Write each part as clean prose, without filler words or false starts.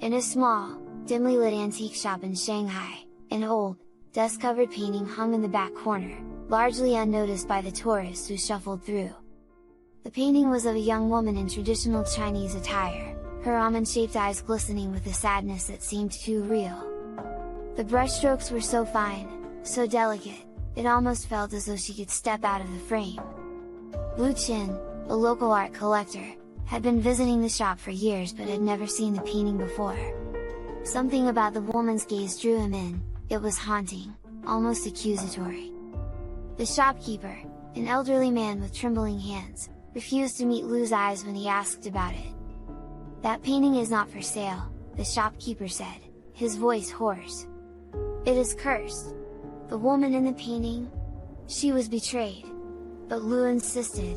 In a small, dimly lit antique shop in Shanghai, an old, dust-covered painting hung in the back corner, largely unnoticed by the tourists who shuffled through. The painting was of a young woman in traditional Chinese attire, her almond-shaped eyes glistening with a sadness that seemed too real. The brushstrokes were so fine, so delicate, it almost felt as though she could step out of the frame. Lu Qin, a local art collector, had been visiting the shop for years but had never seen the painting before. Something about the woman's gaze drew him in, it was haunting, almost accusatory. The shopkeeper, an elderly man with trembling hands, refused to meet Lu's eyes when he asked about it. "That painting is not for sale," the shopkeeper said, his voice hoarse. "It is cursed. The woman in the painting? She was betrayed." But Lu insisted.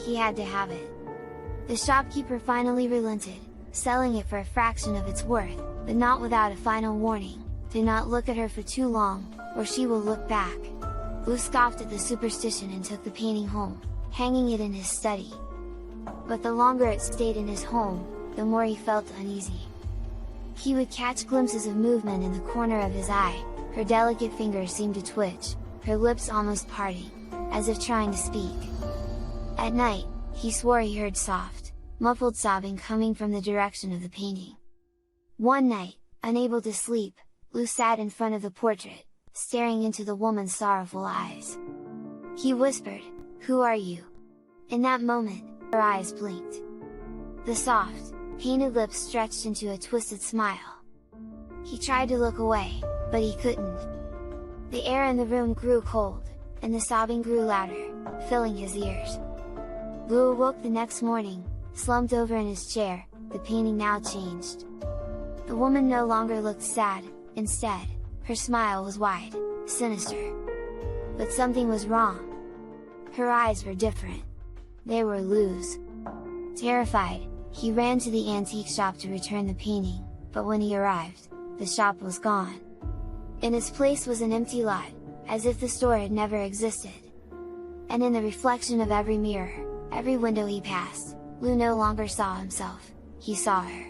He had to have it. The shopkeeper finally relented, selling it for a fraction of its worth, but not without a final warning: "Do not look at her for too long, or she will look back." Lu scoffed at the superstition and took the painting home, hanging it in his study. But the longer it stayed in his home, the more he felt uneasy. He would catch glimpses of movement in the corner of his eye, her delicate fingers seemed to twitch, her lips almost parting, as if trying to speak. At night, he swore he heard soft, muffled sobbing coming from the direction of the painting. One night, unable to sleep, Lu sat in front of the portrait, staring into the woman's sorrowful eyes. He whispered, "Who are you?" In that moment, her eyes blinked. The soft, painted lips stretched into a twisted smile. He tried to look away, but he couldn't. The air in the room grew cold, and the sobbing grew louder, filling his ears. Lu awoke the next morning, slumped over in his chair, the painting now changed. The woman no longer looked sad, instead, her smile was wide, sinister. But something was wrong. Her eyes were different. They were Lu's. Terrified, he ran to the antique shop to return the painting, but when he arrived, the shop was gone. In its place was an empty lot, as if the store had never existed. And in the reflection of every mirror, every window he passed, Lu no longer saw himself, he saw her.